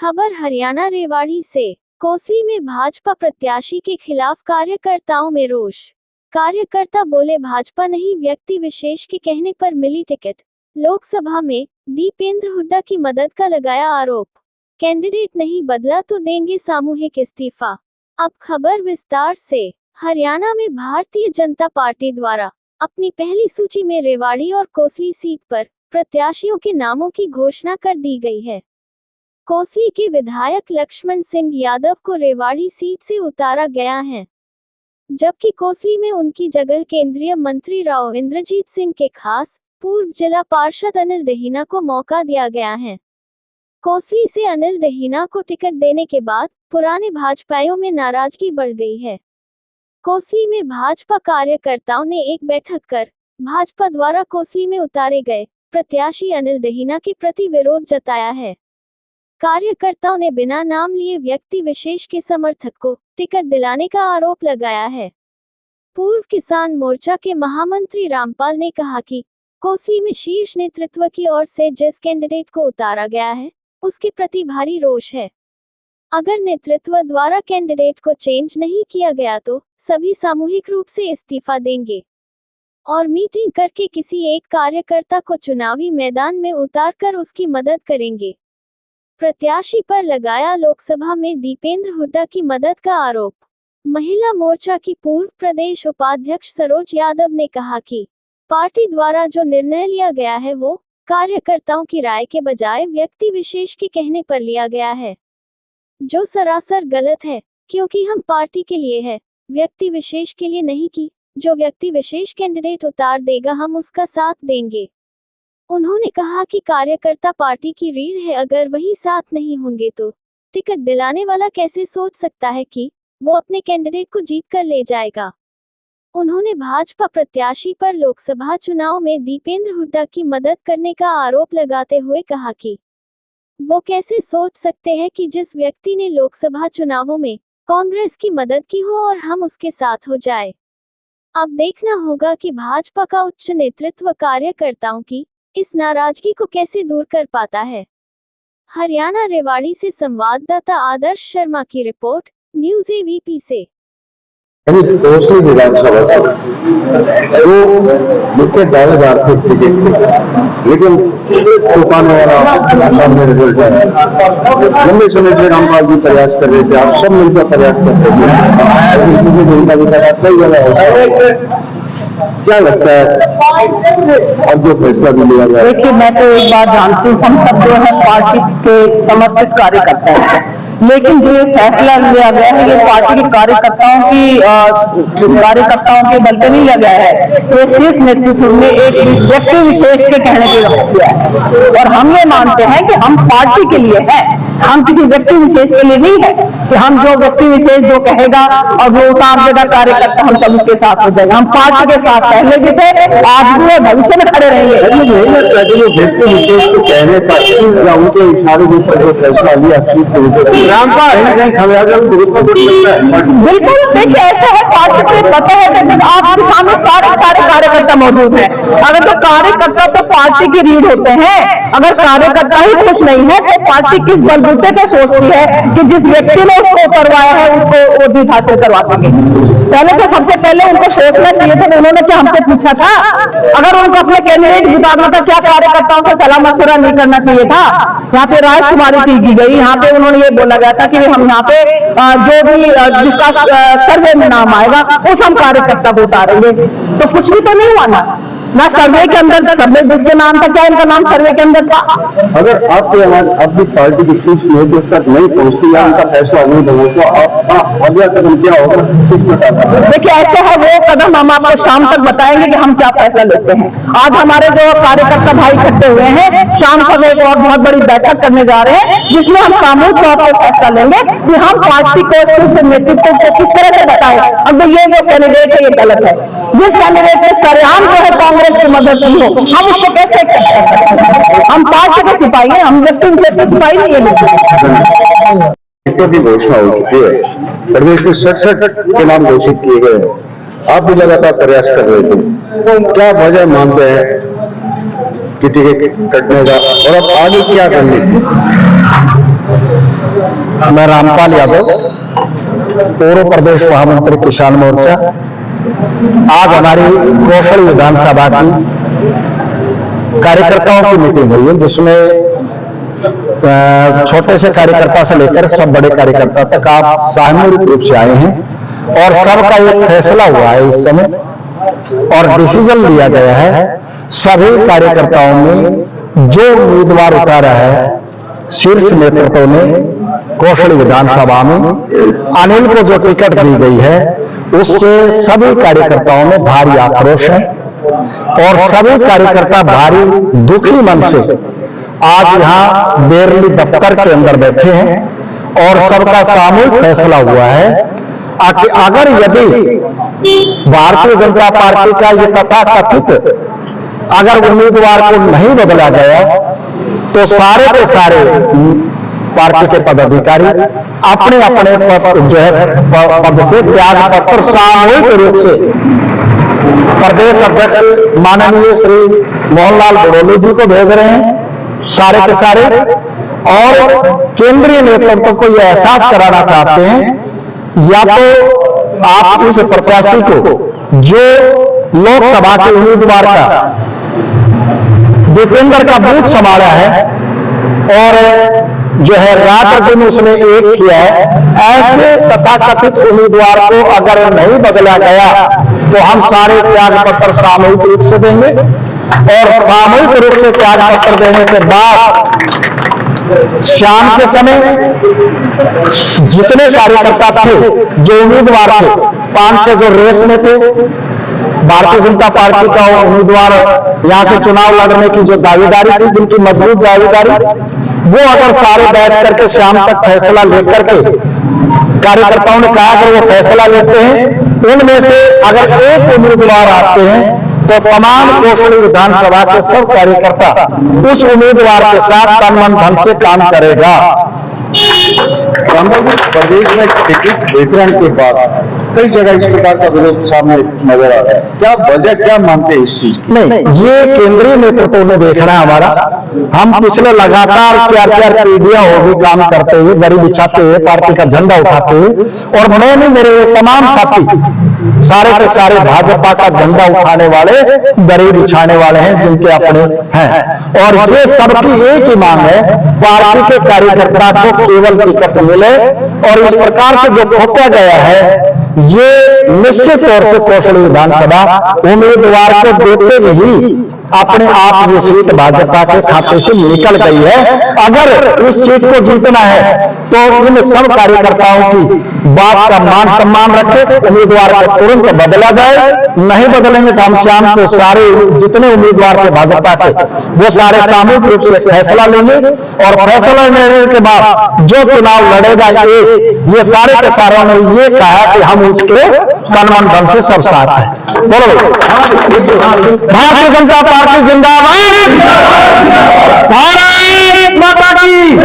खबर हरियाणा रेवाड़ी से। कोसली में भाजपा प्रत्याशी के खिलाफ कार्यकर्ताओं में रोष। कार्यकर्ता बोले भाजपा नहीं व्यक्ति विशेष के कहने पर मिली टिकट। लोकसभा में दीपेंद्र हुड्डा की मदद का लगाया आरोप। कैंडिडेट नहीं बदला तो देंगे सामूहिक इस्तीफा। अब खबर विस्तार से। हरियाणा में भारतीय जनता पार्टी द्वारा अपनी पहली सूची में रेवाड़ी और कोसली सीट पर प्रत्याशियों के नामों की घोषणा कर दी गई है। कोसली के विधायक लक्ष्मण सिंह यादव को रेवाड़ी सीट से उतारा गया है, जबकि कोसली में उनकी जगह केंद्रीय मंत्री राव इंद्रजीत सिंह के खास पूर्व जिला पार्षद अनिल दहीना को मौका दिया गया है। कोसली से अनिल दहीना को टिकट देने के बाद पुराने भाजपाइयों में नाराजगी बढ़ गई है। कोसली में भाजपा कार्यकर्ताओं ने एक बैठक कर भाजपा द्वारा कोसली में उतारे गए प्रत्याशी अनिल दहीना के प्रति विरोध जताया है। कार्यकर्ताओं ने बिना नाम लिए व्यक्ति विशेष के समर्थक को टिकट दिलाने का आरोप लगाया है। पूर्व किसान मोर्चा के महामंत्री रामपाल ने कहा कि कोसली में शीर्ष नेतृत्व की ओर से जिस कैंडिडेट को उतारा गया है उसके प्रति भारी रोष है। अगर नेतृत्व द्वारा कैंडिडेट को चेंज नहीं किया गया तो सभी सामूहिक रूप से इस्तीफा देंगे और मीटिंग करके किसी एक कार्यकर्ता को चुनावी मैदान में उतारकर उसकी मदद करेंगे। प्रत्याशी पर लगाया लोकसभा में दीपेंद्र हुड्डा की मदद का आरोप। महिला मोर्चा की पूर्व प्रदेश उपाध्यक्ष सरोज यादव ने कहा कि पार्टी द्वारा जो निर्णय लिया गया है वो कार्यकर्ताओं की राय के बजाय व्यक्ति विशेष के कहने पर लिया गया है, जो सरासर गलत है, क्योंकि हम पार्टी के लिए है, व्यक्ति विशेष के लिए नहीं कि जो व्यक्ति विशेष कैंडिडेट उतार देगा हम उसका साथ देंगे। उन्होंने कहा कि कार्यकर्ता पार्टी की रीढ़ है, अगर वही साथ नहीं होंगे तो टिकट दिलाने वाला कैसे सोच सकता है कि वो अपने कैंडिडेट को जीत कर ले जाएगा। उन्होंने भाजपा प्रत्याशी पर लोकसभा चुनाव में दीपेंद्र हुड्डा की मदद करने का आरोप लगाते हुए कहा कि वो कैसे सोच सकते हैं कि जिस व्यक्ति ने लोकसभा चुनावों में कांग्रेस की मदद की हो और हम उसके साथ हो जाए। अब देखना होगा कि भाजपा का उच्च नेतृत्व कार्यकर्ताओं की इस नाराजगी को कैसे दूर कर पाता है। हरियाणा रेवाड़ी से संवाददाता आदर्श शर्मा की रिपोर्ट, न्यूज़ एवीपी से। कोसली विधानसभा से दो मुख्य दावेदार थे टिकट के, लेकिन तूफान वाला सामने रिजल्ट है। लंबे समय से रामपाल जी प्रयास कर रहे थे, आप सब मिलकर प्रयास करते थे। क्या लगता है अब जो फैसला भी लिया गया? देखिए, मैं तो एक बात जानती हूँ, हम सब जो है पार्टी के समर्पित कार्यकर्ता हैं, लेकिन जो ये फैसला लिया गया है ये पार्टी के कार्यकर्ताओं के बल पे नहीं लिया गया है, तो शीर्ष नेतृत्व ने एक व्यक्ति विशेष के कहने पर किया है। और हम ये मानते हैं कि हम पार्टी के लिए हैं, हम किसी व्यक्ति विशेष के लिए नहीं है कि हम जो व्यक्ति विशेष जो कहेगा और वो उतार देगा कार्यकर्ता हम सब उसके साथ हो जाएगा। हम पार्टी के साथ पहले भी थे, आज भी भविष्य में खड़े रहेंगे। व्यक्ति विशेष को कहने पर या उनके इशारे के ऊपर जो फैसला लिया बिल्कुल, देखिए ऐसा है, पार्टी को पता है कि आपके सामने सारे कार्यकर्ता मौजूद हैं। अगर तो कार्यकर्ता तो पार्टी की रीढ़ होते हैं, अगर कार्यकर्ता ही खुश नहीं है तो पार्टी किस बलबूते पे सोचती है कि जिस व्यक्ति ने उसको करवाया है उसको वो जीत हासिल करवा सके। पहले तो सबसे पहले उनको सोचना चाहिए था, उन्होंने क्या हमसे पूछा था? अगर उनको अपने कैंडिडेट जिताना था, क्या कार्यकर्ताओं से सलाह मशवरा नहीं करना चाहिए था? यहाँ पे राय शुमारी की गई, यहाँ पे उन्होंने ये बोला गया था कि हम यहाँ पे जो भी जिसका सर्वे में नाम आएगा उस हम कार्यकर्ता को उतारेंगे, तो कुछ भी तो नहीं हुआ ना सर्वे के अंदर। सर्वे जिसके नाम था, क्या इनका नाम सर्वे के अंदर था? अगर आपकी आवाज अपनी पार्टी की शीर्ष नेतृत्व तक नहीं पहुंचती या उनका फैसला नहीं बना तो अगला कदम क्या होगा? देखिए ऐसे है, वो कदम हम आपको शाम तक बताएंगे कि हम क्या फैसला लेते हैं। आज हमारे जो कार्यकर्ता भाई इकट्ठे हुए हैं, शाम को एक और बहुत बड़ी बैठक करने जा रहे हैं जिसमें हम सामूहिक तौर पर फैसला लेंगे कि हम पार्टी को शीर्ष नेतृत्व को किस तरह से बताएं। अब ये जो कैंडिडेट है ये गलत है, जिस कैंडिडेट ने सरेआम जो है कांग्रेस की मदद की हो, हम उसको कैसे कर सकते हैं? हम पार्टी के सिपाही हैं, हम व्यक्ति विशेष के सिपाही नहीं है। की घोषणा हो चुकी है, प्रदेश के 67 के नाम घोषित किए गए, आप भी लगातार प्रयास कर रहे थे, तो क्या वजह मानते हैं कि टिकट कटने का और अब आगे क्या करने? मैं रामपाल यादव, पूर्व प्रदेश महामंत्री किसान मोर्चा। आज हमारी कौशल विधानसभा की कार्यकर्ताओं की मीटिंग हुई है, जिसमें छोटे से कार्यकर्ता से लेकर सब बड़े कार्यकर्ता तक आप सामूहिक रूप से आए हैं और सबका एक फैसला हुआ है इस समय और डिसीजन लिया गया है। सभी कार्यकर्ताओं में जो उम्मीदवार उतारा है, शीर्ष नेतृत्व ने कौशल विधानसभा में अनिल को जो टिकट दी गई है, उससे सभी कार्यकर्ताओं में भारी आक्रोश है और सभी कार्यकर्ता भारी दुखी मन से आज यहां बेरली दफ्तर के अंदर बैठे हैं और सबका सामूहिक फैसला हुआ है कि अगर यदि भारतीय जनता पार्टी का ये तथाकथित अगर उम्मीदवार को नहीं बदला गया तो सारे के सारे पार्टी के पदाधिकारी अपने अपने जो है पद से त्याग पत्र सामूहिक रूप से प्रदेश अध्यक्ष माननीय श्री मोहनलाल बड़ोली जी को भेज रहे हैं, सारे के सारे, और केंद्रीय नेतृत्व को यह एहसास कराना चाहते हैं या तो आप इस प्रत्याशी को जो लोकसभा के उम्मीदवार का दीपेंद्र का बूथ संभाला है और जो है रात दिन उसने एक किया है, ऐसे तथाकथित उम्मीदवार को अगर नहीं बदला गया तो हम सारे त्याग पत्र सामूहिक रूप से देंगे और सामूहिक रूप से त्याग पत्र देने के बाद शाम के समय जितने कार्यकर्ता थे, जो उम्मीदवार थे, 5-6 जो रेस में थे, भारतीय जनता पार्टी का उम्मीदवार यहां से चुनाव लड़ने की जो दावेदारी थी, जिनकी मजबूत दावेदारी, वो अगर सारे बैठ करके शाम तक फैसला लेकर के कार्यकर्ताओं ने कहा अगर वो फैसला लेते हैं, उनमें से अगर एक उम्मीदवार आते हैं तो तमाम कौशल विधानसभा के सब कार्यकर्ता उस उम्मीदवार के साथ तन मन धन से काम करेगा। प्रदेश में टिकट वितरण के बाद कई जगह इस प्रकार का विरोध सामने नजर आ रहा है, क्या वजह क्या मानते हैं इस चीज? नहीं, ये केंद्रीय नेतृत्व ने देखना है हमारा। हम पिछले लगातार 4 पीढ़ियां होगी काम करते हुए, दरी बिछाते हुए, पार्टी का झंडा उठाते हुए, और मैंने मेरे तमाम साथी सारे के सारे भाजपा का झंडा उठाने वाले, दरी बिछाने वाले हैं, जिनके अपने हैं, और ये सबकी एक ही मांग है, पार्टी के कार्यकर्ता को केवल टिकट मिले। और इस प्रकार से जो खोटा गया है, ये निश्चित तौर से कौशल विधानसभा उम्मीदवार को देते ही अपने आप ये सीट भाजपा के खाते से निकल गई है। अगर इस सीट को जीतना है तो इन सब कार्यकर्ताओं की बात का मान सम्मान रखे, उम्मीदवार को तुरंत बदला जाए। नहीं बदलेंगे तो हम शाम को सारे जितने उम्मीदवार थे भाजपा के, वो सारे सामूहिक रूप से फैसला लेंगे और फैसला लेने के बाद जो चुनाव लड़ेगा ये सारे के सारों ने ये कहा कि हम उसके तन मन धन से सब साथ हैं। बोलो भारतीय जनता पार्टी जिंदाबाद, भारत माता की।